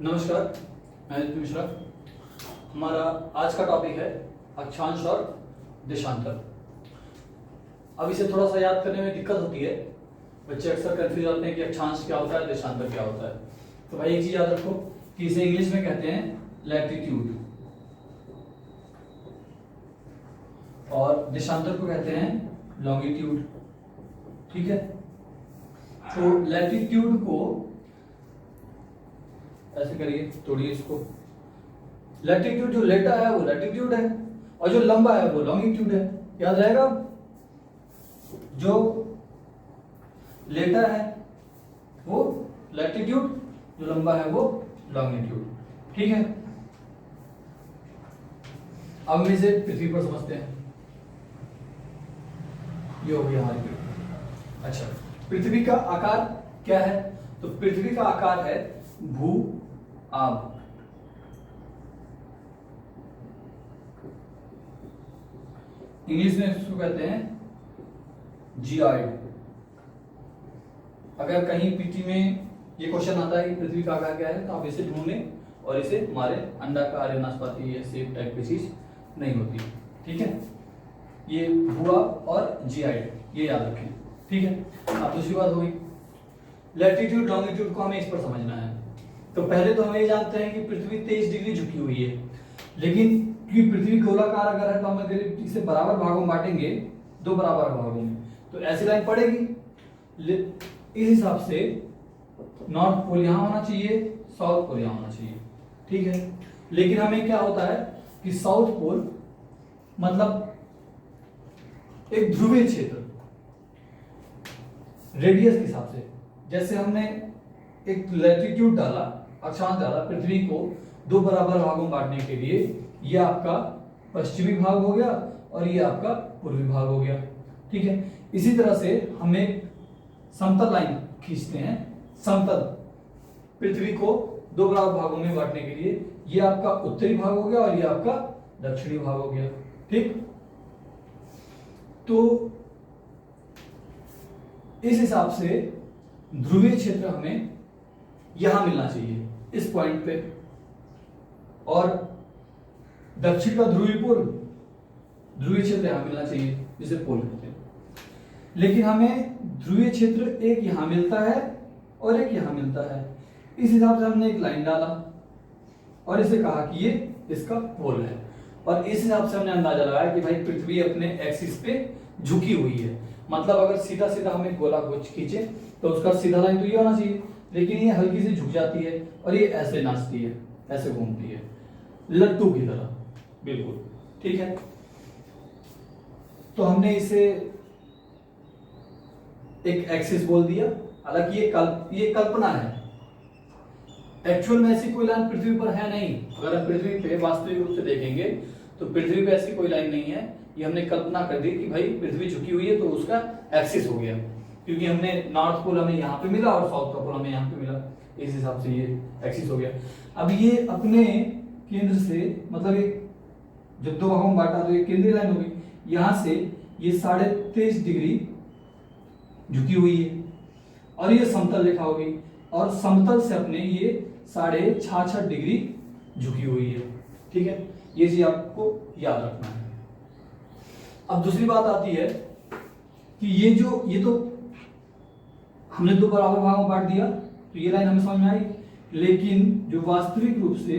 नमस्कार, मैं नितिन मिश्रा। हमारा आज का टॉपिक है अक्षांश और देशांतर। अब इसे थोड़ा सा याद करने में दिक्कत होती है। बच्चे अक्सर कंफ्यूज होते हैं कि अक्षांश क्या होता है, देशांतर क्या होता है। तो भाई एक चीज याद रखो कि इसे इंग्लिश में कहते हैं लैटिट्यूड और देशांतर को कहते हैं लॉन्गिट्यूड। ठीक है, तो लैटिट्यूड को ऐसे करिए, तोड़िए इसको। लैटिट्यूड जो लेटा है वो लैटिट्यूड है और जो लंबा है वो लॉन्गिट्यूड है। याद रहेगा, जो लेटा है वो लैटिट्यूड, जो लंबा है वो लॉन्गिट्यूड। ठीक है, अब हम इसे पृथ्वी पर समझते हैं। ये हो गया हमारी पृथ्वी। अच्छा, पृथ्वी का आकार क्या है? तो पृथ्वी का आकार है भू आब। इंग्लिश में इसको कहते हैं जियोइड। अगर कहीं पीटी में ये क्वेश्चन आता है कि पृथ्वी का आकार क्या है, तो आप इसे ढूंढ लें और इसे हमारे अंडाकार या नाशपाती या सेब टाइप की चीज नहीं होती। ठीक है, ये भूआ और जियोइड, ये याद रखें। ठीक है, अब दूसरी बात हो गई लैटिट्यूड लॉन्गिट्यूड को हमें इस पर समझना है। तो पहले तो हम ये जानते हैं कि पृथ्वी 23 डिग्री झुकी हुई है, लेकिन क्योंकि पृथ्वी गोलाकार अगर है तो हम अगर इसे बराबर भागों में बांटेंगे, दो बराबर भागों में, तो ऐसी लाइन पड़ेगी। इस हिसाब से नॉर्थ पोल यहां होना चाहिए, साउथ पोल यहां होना चाहिए। ठीक है, लेकिन हमें क्या होता है कि साउथ पोल मतलब एक ध्रुवीय क्षेत्र रेडियस के हिसाब से, जैसे हमने एक लैटिट्यूड डाला, अक्षांश डाला पृथ्वी को दो बराबर भागों में बांटने के लिए, यह आपका पश्चिमी भाग हो गया और ये आपका पूर्वी भाग हो गया। ठीक है, इसी तरह से हम एक समतल लाइन खींचते हैं, समतल पृथ्वी को दो बराबर भागों में बांटने के लिए, ये आपका उत्तरी भाग हो गया और ये आपका दक्षिणी भाग हो गया। ठीक, तो इस हिसाब से ध्रुवीय क्षेत्र हमें यहां मिलना चाहिए, इस पॉइंट पे, और दक्षिण का ध्रुवीय पोल, ध्रुवीय क्षेत्र यहां मिलना चाहिए, जिसे पोल कहते हैं। लेकिन हमें ध्रुवीय क्षेत्र एक यहां मिलता है और एक यहां मिलता है। इस हिसाब से हमने एक लाइन डाला और इसे कहा कि ये इसका पोल है, और इस हिसाब से हमने अंदाजा लगाया कि भाई पृथ्वी अपने एक्सिस पे झुकी हुई है। मतलब अगर सीधा सीधा हमें गोला खींचे तो उसका सीधा लाइन तो ये होना चाहिए, लेकिन ये हल्की सी झुक जाती है और ये ऐसे नाचती है, ऐसे घूमती है, लट्टू की तरह, बिल्कुल। ठीक है, तो हमने इसे एक एक्सिस बोल दिया। हालांकि ये कल्पना है, एक्चुअल में ऐसी कोई लाइन पृथ्वी पर है नहीं। अगर हम पृथ्वी पे वास्तविक रूप से देखेंगे तो पृथ्वी पे ऐसी कोई लाइन नहीं है। ये हमने कल्पना कर दी कि भाई पृथ्वी झुकी हुई है तो उसका एक्सिस हो गया, क्योंकि हमने नॉर्थ पोल हमें यहाँ पे मिला और साउथ का पोल हमें यहाँ पे मिला, इस हिसाब से ये एक्सिस हो गया। अब ये अपने केंद्र से, मतलब ये जब दो भागों में बांटा तो ये केंद्रीय लाइन होगी, यहां से ये 23.5 डिग्री झुकी हुई है और ये समतल रेखा होगी, और समतल से अपने ये 66.5 डिग्री झुकी हुई है। ठीक है, ये चीज आपको याद रखना है। अब दूसरी बात आती है कि ये तो हमने दो बराबर भागों में बांट दिया, तो ये लाइन हमें समझ में आई, लेकिन जो वास्तविक रूप से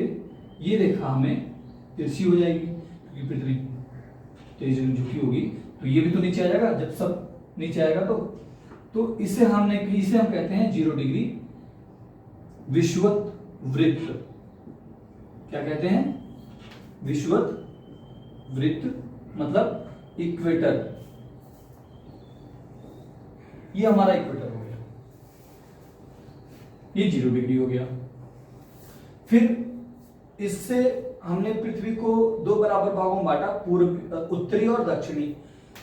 ये रेखा हमें तिरछी हो जाएगी, क्योंकि पृथ्वी 23 डिग्री झुकी होगी, तो ये भी तो नीचे आ जाएगा। जब सब नीचे आएगा तो इसे हम कहते हैं 0 डिग्री विषुवत वृत्त। क्या कहते हैं? विषुवत वृत्त, मतलब इक्वेटर। ये हमारा इक्वेटर हो गया, ये 0 डिग्री हो गया। फिर इससे हमने पृथ्वी को दो बराबर भागों में बांटा, पूर्व, उत्तरी और दक्षिणी।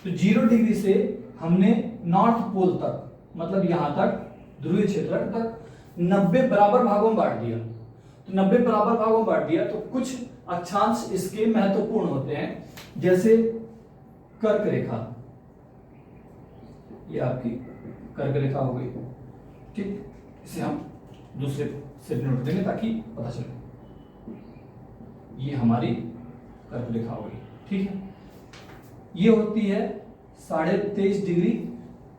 तो 0 डिग्री से हमने नॉर्थ पोल तक, मतलब यहां तक ध्रुवीय क्षेत्र तक 90 बराबर भागों में बांट दिया। तो 90 बराबर भागों में बांट दिया तो कुछ अक्षांश इसके महत्वपूर्ण होते हैं, जैसे कर्क रेखा, ये आपकी कर्क रेखा हो गई। ठीक, इसे हम दूसरे से डिनोट देंगे ताकि पता चले। ये हमारी कर्क रेखा होगी, ठीक है। ये होती है 23.5 डिग्री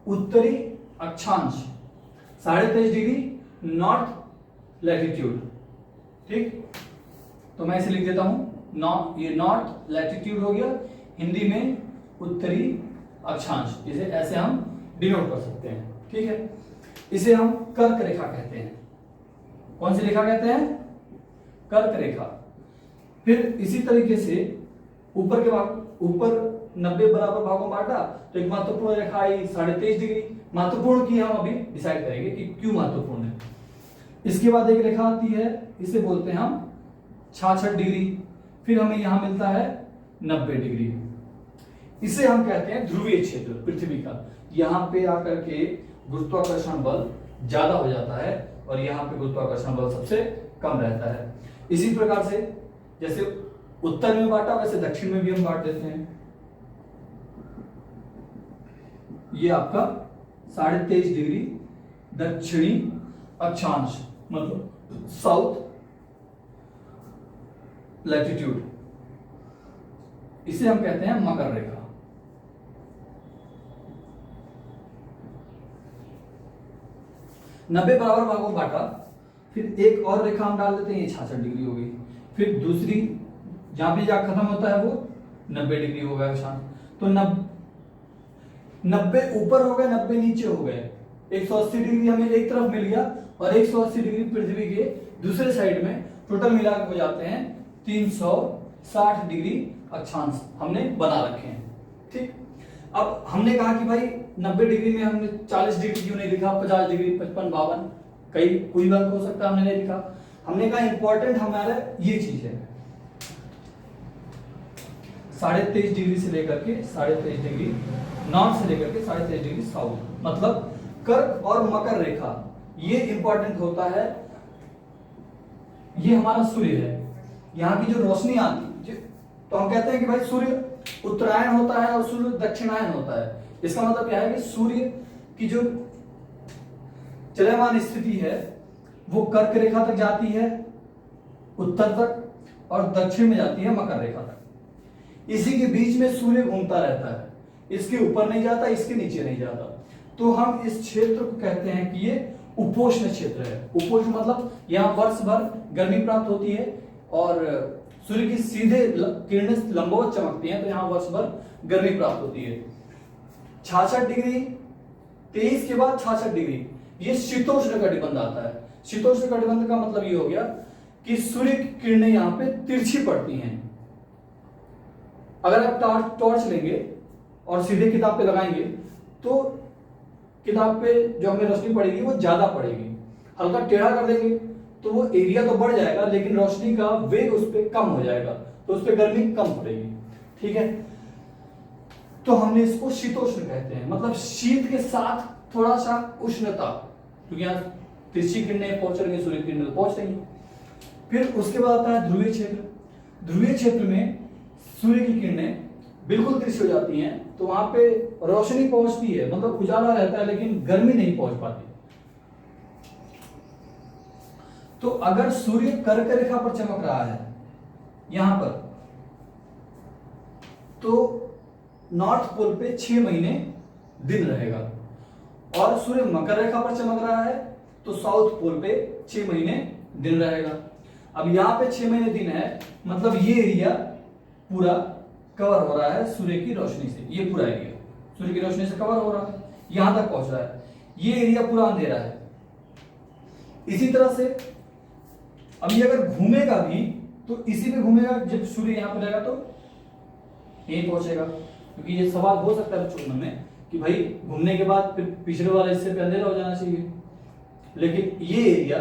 उत्तरी अक्षांश, 23.5 डिग्री नॉर्थ लैटिट्यूड, ठीक। तो मैं इसे लिख देता हूं, ये नॉर्थ लैटिट्यूड हो गया, हिंदी में उत्तरी अक्षांश, इसे ऐसे हम डिनोट कर सकते हैं, ठीक है। इसे हम कर्क रेखा कहते हैं। कौन सी रेखा कहते हैं? कर्क रेखा। फिर इसी तरीके से ऊपर के भाग, ऊपर 90 बराबर भागों में बांटा, तो एक महत्वपूर्ण रेखा आई 23.5 डिग्री। महत्वपूर्ण की हम अभी डिसाइड करेंगे कि क्यों महत्वपूर्ण है। इसके बाद एक रेखा आती है, इसे बोलते हैं हम 66 डिग्री। फिर हमें यहां मिलता है 90 डिग्री। इसे हम कहते हैं ध्रुवीय क्षेत्र पृथ्वी का। यहां पे आकर के गुरुत्वाकर्षण बल ज्यादा हो जाता है और यहां पे गुरुत्वाकर्षण बल सबसे कम रहता है। इसी प्रकार से जैसे उत्तर में बांटा वैसे दक्षिण में भी हम बांट देते हैं। ये आपका 23.5 डिग्री दक्षिणी अक्षांश, मतलब साउथ लैटिट्यूड, इसे हम कहते हैं मकर रेखा। नब्बे बराबर भागों बांटा, फिर एक और रेखा हम डाल देते हैं, ये 66 डिग्री हो गई। फिर दूसरी जहां पे जा खत्म होता है वो 90 डिग्री हो गया अक्षांश। तो 90 ऊपर हो गए, 90 नीचे हो गए। 180 डिग्री हमें एक तरफ मिल गया और 180 डिग्री पृथ्वी के दूसरे साइड में, टोटल मिला के हो जाते हैं 360 डिग्री अक्षांश हमने बना रखे हैं, ठीक। अब हमने कहा कि भाई 90 डिग्री में हमने 40 डिग्री क्यों नहीं लिखा, 50 डिग्री, 55, 52, कई कोई बात हो सकता है, हमने नहीं लिखा। हमने कहा इंपॉर्टेंट हमारा ये चीज है 23.5 डिग्री से लेकर के 23.5 डिग्री नॉर्थ से लेकर के 23.5 डिग्री साउथ, मतलब कर्क और मकर रेखा, ये इंपॉर्टेंट होता है। ये हमारा सूर्य है, यहाँ की जो रोशनी आती, तो हम कहते हैं कि भाई सूर्य उत्तरायण होता है और सूर्य दक्षिणायन होता है। इसका मतलब क्या है कि सूर्य की जो चलयमान स्थिति है वो कर्क रेखा तक जाती है उत्तर तक, और दक्षिण में जाती है मकर रेखा तक। इसी के बीच में सूर्य घूमता रहता है, इसके ऊपर नहीं जाता, इसके नीचे नहीं जाता। तो हम इस क्षेत्र को कहते हैं कि ये उपोष्ण क्षेत्र है। उपोष्ण मतलब यहाँ वर्ष भर गर्मी प्राप्त होती है और सूर्य की सीधे किरणें लंबवत चमकती हैं, तो यहाँ वर्ष भर गर्मी प्राप्त होती है। 66 डिग्री 23 के बाद 66 डिग्री, ये शीतोष्ण कटिबंध आता है। शीतोष्ण कटिबंध का मतलब ये हो गया कि सूर्य की किरणें यहाँ पे तिरछी पड़ती हैं। अगर आप टॉर्च लेंगे और सीधे किताब पे लगाएंगे तो किताब पे जो हमें रोशनी पड़ेगी वो ज्यादा पड़ेगी। हल्का टेढ़ा कर देंगे तो वो एरिया तो बढ़ जाएगा लेकिन रोशनी का वेग उस पर कम हो जाएगा, तो उस पर गर्मी कम पड़ेगी, ठीक है। तो हमने इसको शीतोष्ण कहते हैं, मतलब शीत के साथ थोड़ा सा उष्णता, क्योंकि यहाँ तिरछी किरणें पहुंच रही है, सूर्य किरणें तो पहुंच रही है। फिर उसके बाद आता है ध्रुवीय क्षेत्र। ध्रुवीय क्षेत्र में सूर्य की किरणें बिल्कुल तिरछी हो जाती हैं, तो वहां पे रोशनी पहुंचती है, मतलब उजाला रहता है लेकिन गर्मी नहीं पहुंच पाती। तो अगर सूर्य कर्क रेखा पर चमक रहा है यहां पर, तो नॉर्थ पोल पे 6 महीने दिन रहेगा, और सूर्य मकर रेखा पर चमक रहा है तो साउथ पोल पे 6 महीने दिन रहेगा। अब यहां पे 6 महीने दिन है, मतलब ये एरिया पूरा कवर हो रहा है सूर्य की रोशनी से। ये पूरा एरिया सूर्य की रोशनी से कवर हो रहा है, यहां तक पहुंच रहा है। ये एरिया पूरा अंधेरा है। इसी तरह से अभी अगर घूमेगा भी तो इसी पे घूमेगा, जब सूर्य यहां पर रहेगा तो यहीं पहुंचेगा। क्योंकि ये सवाल हो सकता है बच्चों के मन में कि भाई घूमने के बाद फिर पिछले वाले हिस्से पे अंधेरा हो जाना चाहिए, लेकिन ये एरिया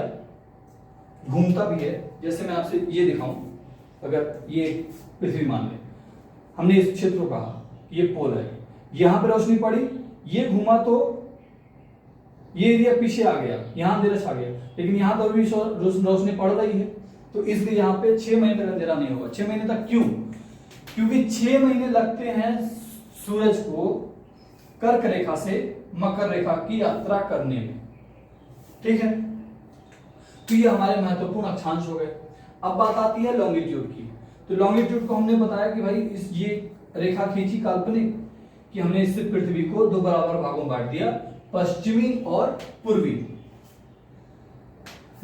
घूमता भी है। जैसे मैं आपसे ये दिखाऊं, अगर ये पृथ्वी मान ले, हमने इस क्षेत्र को कहा ये पोल है, यहां पे रोशनी पड़ी, ये घूमा तो ये एरिया पीछे आ गया, यहां अंधेरा छा गया, लेकिन यहां तो अभी रोशनी पड़ रही है, तो इसलिए यहां पे 6 महीने तक अंधेरा नहीं होगा। 6 महीने तक क्यों? क्योंकि 6 महीने लगते हैं सूरज को कर्क रेखा से मकर रेखा की यात्रा करने में, ठीक है। तो ये हमारे महत्वपूर्ण अक्षांश हो गए। अब बात आती है लॉन्गिट्यूड की। तो लॉन्गिट्यूड को हमने बताया कि भाई इस ये रेखा खींची काल्पनिक कि हमने इससे पृथ्वी को दो बराबर भागों में बांट दिया, पश्चिमी और पूर्वी।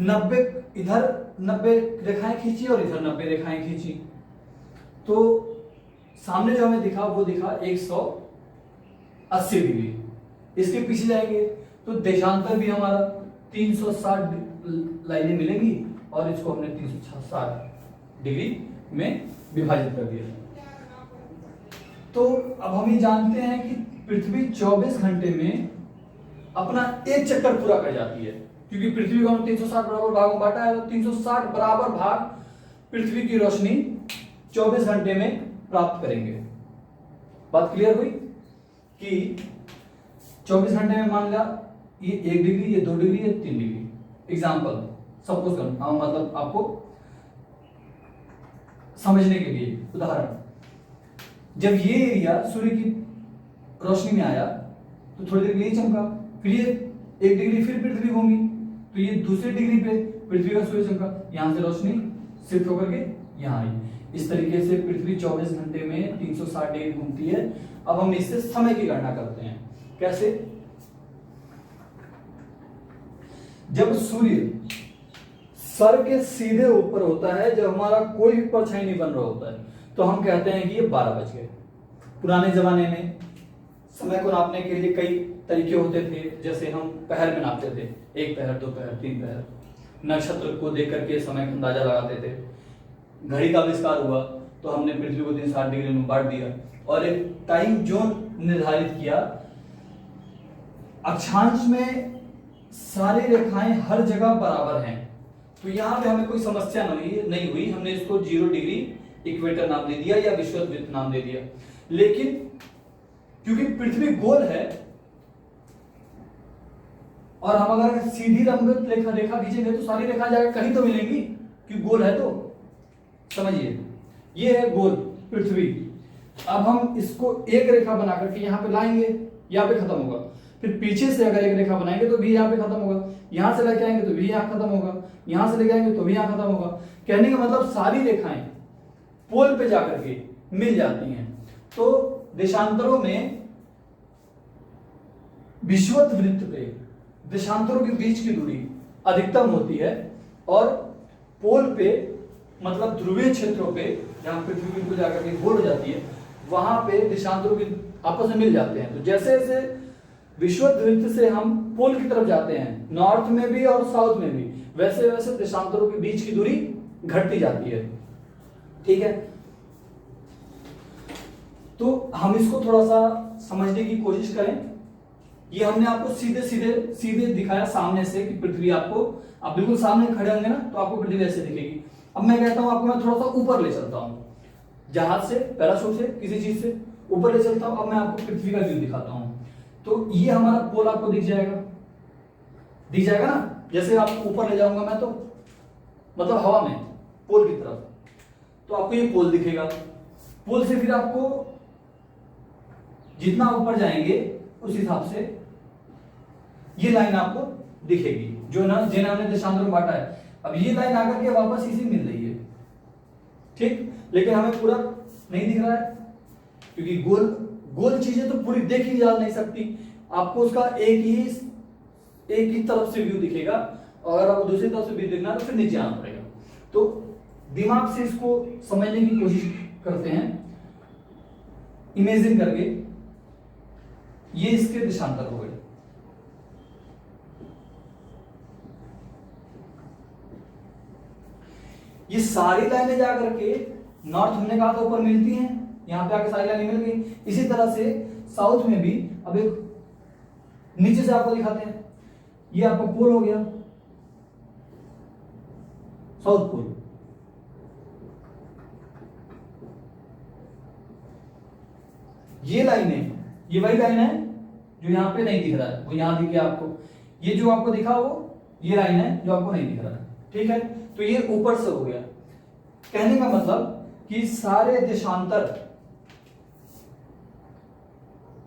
90 इधर 90 रेखाएं खींची और इधर 90 रेखाएं खींची। तो सामने जो हमें दिखा वो दिखा 180 डिग्री। इसके पीछे जाएंगे तो देशांतर भी हमारा 360 लाइनें मिलेंगी और इसको हमने 360 डिग्री में विभाजित कर दिया। तो अब हम ये जानते हैं कि पृथ्वी 24 घंटे में अपना एक चक्कर पूरा कर जाती है, क्योंकि पृथ्वी को हम 360 बराबर भागों में बांटा है, तो 360 बराबर भाग पृथ्वी की रोशनी 24 घंटे में प्राप्त करेंगे। बात क्लियर हुई कि 24 घंटे में मान लिया ये 1 डिग्री, ये 2 डिग्री, ये 3 डिग्री। एग्जाम्पल सपोज कर, मतलब आपको समझने के लिए उदाहरण, जब ये एरिया सूर्य की रोशनी में आया तो थोड़ी देर के लिए चमका, फिर ये 1 डिग्री फिर पृथ्वी घूमी, तो ये दूसरी डिग्री पे पृथ्वी का सूर्य चमका, यहां से रोशनी शिफ्ट होकर के यहां आई। इस तरीके से पृथ्वी 24 घंटे में 360 डिग्री घूमती है। अब हम इससे समय की गणना करते हैं। कैसे? जब सूर्य सर के सीधे ऊपर होता है, जब हमारा कोई भी परछाई नहीं बन रहा होता है, तो हम कहते हैं कि ये 12 बज गए। पुराने जमाने में समय को नापने के लिए कई तरीके होते थे, जैसे हम पहर में नापते थे, 1 पहर, 2 पहर, 3 पहर। नक्षत्र को देख करके समय का अंदाजा लगाते थे। घड़ी का आविष्कार हुआ तो हमने पृथ्वी को 360 डिग्री में बांट दिया और एक टाइम जोन निर्धारित किया। अक्षांश में सारी रेखाएं हर जगह बराबर हैं, तो यहां पे हमें कोई समस्या नहीं हुई। हमने इसको 0 डिग्री इक्वेटर नाम दे दिया या विषुवत नाम दे दिया। लेकिन क्योंकि पृथ्वी गोल है और हम अगर सीधी लंबित रेखा खींचेंगे तो सारी रेखा जाकर कहीं तो मिलेंगी, क्योंकि गोल है। तो समझिए, ये है गोल पृथ्वी। अब हम इसको एक रेखा बना करके यहां पे लाएंगे, यहां पे खत्म होगा। फिर पीछे से अगर एक रेखा बनाएंगे तो भी यहां पे खत्म होगा, यहां से लेके आएंगे तो भी यहां खत्म होगा, यहां से लेके आएंगे तो भी यहां खत्म होगा। कहने का मतलब सारी रेखाएं पोल पे जाकर के मिल जाती हैं। तो देशांतरों में विषुवत वृत्त पे देशांतरों के बीच की दूरी अधिकतम होती है और पोल पे मतलब ध्रुवीय क्षेत्रों पे जहां पृथ्वी बिल्कुल जाकर के गोल हो जाती है, वहां पे देशांतरों की आपस में मिल जाते हैं। तो जैसे जैसे विषुवत वृत्त से हम पोल की तरफ जाते हैं, नॉर्थ में भी और साउथ में भी, वैसे वैसे देशांतरों के बीच की दूरी घटती जाती है। ठीक है, तो हम इसको थोड़ा सा समझने की कोशिश करें। ये हमने आपको सीधे दिखाया सामने से कि पृथ्वी आपको, आप बिल्कुल सामने खड़े होंगे ना तो आपको पृथ्वी ऐसे दिखेगी। अब मैं कहता हूं आपको, मैं थोड़ा सा ऊपर ले चलता हूं, जहाज से, पैराशूट से, किसी चीज से ऊपर ले चलता हूं। अब मैं आपको पृथ्वी का व्यू दिखाता हूं। तो ये हमारा पोल आपको दिख जाएगा ना। जैसे आपको ऊपर ले जाऊंगा मैं, तो मतलब हवा में पोल की तरफ, तो आपको ये पोल दिखेगा। पोल से फिर आपको जितना ऊपर जाएंगे उस हिसाब से ये लाइन आपको दिखेगी, जो ना जिन्हें हमने देशांतर में बांटा है। अब ये लाइन आकर के वापस इसी मिल रही है, ठीक, लेकिन हमें पूरा नहीं दिख रहा है, क्योंकि गोल चीजें तो पूरी देखी जा नहीं सकती। आपको उसका एक ही तरफ से व्यू दिखेगा, और अगर आपको दूसरी तरफ से व्यू देखना है तो फिर नीचे आना पड़ेगा। तो दिमाग से इसको समझने की कोशिश करते हैं, इमेजिन करके। ये इसके देशांतर हो गए। ये सारी लाइनें जाकर के नॉर्थ हमने कहा था ऊपर मिलती हैं, यहां पे आके सारी लाइनें मिल गई। इसी तरह से साउथ में भी, अब एक नीचे से आपको दिखाते हैं, ये आपका पोल हो गया, साउथ पोल। ये लाइनें, ये वही लाइन है जो यहां पे नहीं दिख रहा है, वो यहां दिख गया आपको। ये जो आपको दिखा वो ये लाइन है जो आपको नहीं दिख रहा है, ठीक है। तो ये ऊपर से हो गया। कहने का मतलब कि सारे देशांतर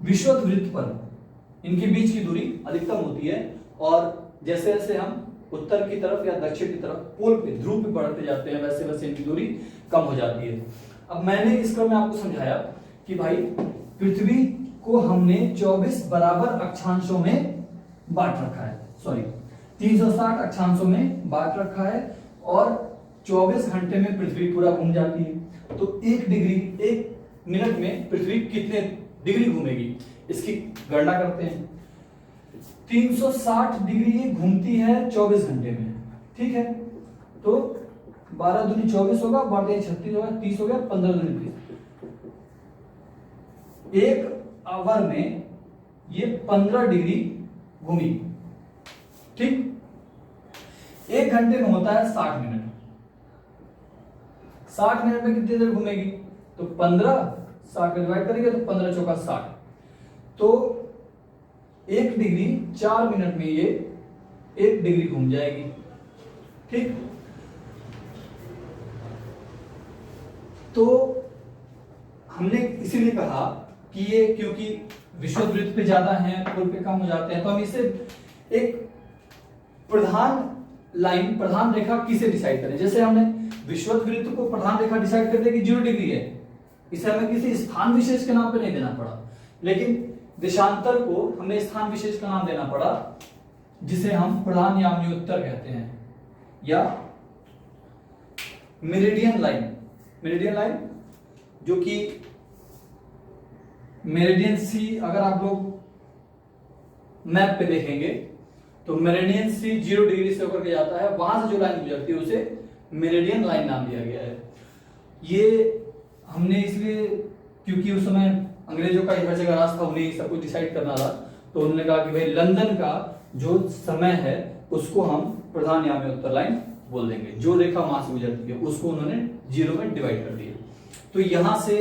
विषुवत वृत्त पर इनके बीच की दूरी अधिकतम होती है, और जैसे जैसे हम उत्तर की तरफ या दक्षिण की तरफ पोल पे ध्रुव पे बढ़ते जाते हैं, वैसे वैसे इनकी दूरी कम हो जाती है। अब मैंने इस क्रम में आपको समझाया कि भाई पृथ्वी को हमने 24 बराबर अक्षांशों में बांट रखा है, सॉरी 360 अक्षांशों में बांट रखा है और 24 घंटे में पृथ्वी पूरा घूम जाती है। तो 1 मिनट में पृथ्वी कितने डिग्री घूमेगी इसकी गणना करते हैं। 360 डिग्री ये घूमती है 24 घंटे में, ठीक है। तो 12 दूनी 24 होगा, 36 होगा, 30 हो गया, 15 दूनी 30। 1 आवर में ये 15 डिग्री घूमी, ठीक। 1 घंटे में होता है 60 मिनट। 60 मिनट में कितनी देर घूमेगी? तो 15 60 में डिवाइड करेंगे तो 15 चौका 60। तो 1 डिग्री 4 मिनट में ये 1 डिग्री घूम जाएगी, ठीक। तो हमने इसीलिए कहा कि ये क्योंकि विषुववृत्त पे ज्यादा है, पोल पे कम हो जाते हैं, तो हम इसे एक प्रधान रेखा किसे डिसाइड करें। जैसे हमने विषुववृत्त को प्रधान रेखा डिसाइड कर दिया कि 0 डिग्री है, इसे हमें किसी स्थान विशेष के नाम पे नहीं देना पड़ा, लेकिन देशांतर को हमें स्थान विशेष का नाम देना पड़ा जिसे हम प्रधान याम्योत्तर कहते हैं, या मेरिडियन लाइन, जो कि मेरिडियन सी अगर आप लोग मैप पे देखेंगे तो मेरिडियन सी 0 डिग्री से होकर के जाता है, वहां से जो लाइन गुजरती है उसे मेरिडियन लाइन नाम दिया गया है। ये हमने इसलिए क्योंकि उस समय अंग्रेजों का हर जगह राज था, उन्हें सब कुछ डिसाइड करना था, तो उन्होंने कहा कि भाई लंदन का जो समय है उसको हम प्रधान याम्योत्तर लाइन बोल देंगे। जो रेखा वहां से गुजरती है उसको उन्होंने 0 में डिवाइड कर दिया। तो यहां से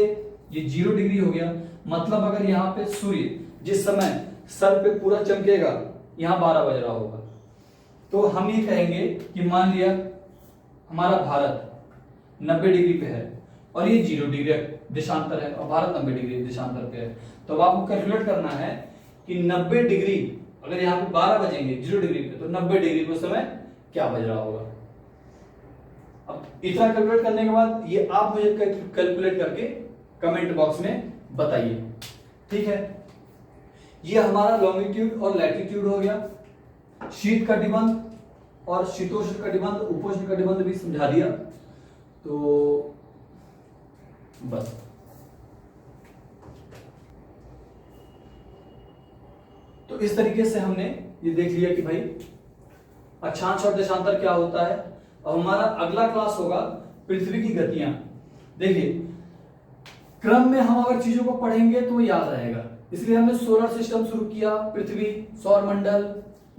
ये 0 डिग्री हो गया। मतलब अगर यहाँ पे सूर्य जिस समय सर पे पूरा चमकेगा, यहाँ 12 बज रहा होगा, तो हम ये कहेंगे कि मान लिया हमारा भारत 90 डिग्री पे है और ये 0 डिग्री देशांतर है और भारत 90 डिग्री देशांतर पे है। तो अब आपको कैलकुलेट करना है कि 90 डिग्री अगर यहाँ पे 12 बजेंगे 0 डिग्री पे, तो 90 डिग्री पे समय क्या बज रहा होगा। अब इतना कैलकुलेट करने के बाद ये आप मुझे कैलकुलेट करके कमेंट बॉक्स में बताइए, ठीक है। ये हमारा लॉन्गिट्यूड और लैटिट्यूड हो गया। शीत कटिबंध और शीतोष्ण कटिबंध, उपोष्ण कटिबंध भी समझा दिया। तो बस तो इस तरीके से हमने ये देख लिया कि भाई अक्षांश और देशांतर क्या होता है। अब हमारा अगला क्लास होगा पृथ्वी की गतियां। देखिए क्रम में हम अगर चीजों को पढ़ेंगे तो याद रहेगा, इसलिए हमने सोलर सिस्टम शुरू किया, पृथ्वी, सौर मंडल,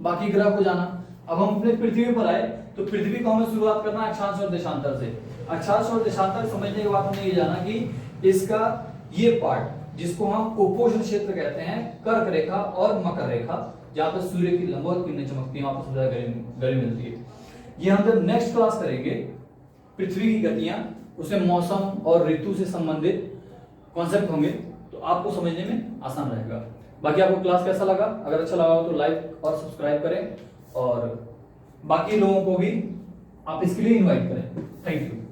बाकी ग्रह को जाना। अब हम अपने पृथ्वी पर आए तो पृथ्वी को हमें शुरुआत करना है अक्षांश और देशांतर से। अक्षांश और देशांतर समझने के बाद हमने ये जाना कि इसका ये पार्ट जिसको हम उपोष्ण क्षेत्र कहते हैं, कर्क रेखा और मकर रेखा, जहां पर सूर्य की लंबवत किरणें चमकती हैं, वहां पर सबसे ज्यादा गर्मी मिलती है। ये हम जब नेक्स्ट क्लास करेंगे पृथ्वी की गतियां, उसमें मौसम और ऋतु से संबंधित कॉन्सेप्ट होंगे, तो आपको समझने में आसान रहेगा। बाकी आपको क्लास कैसा लगा? अगर अच्छा लगा हो तो लाइक और सब्सक्राइब करें और बाकी लोगों को भी आप इसके लिए इनवाइट करें। Thank you.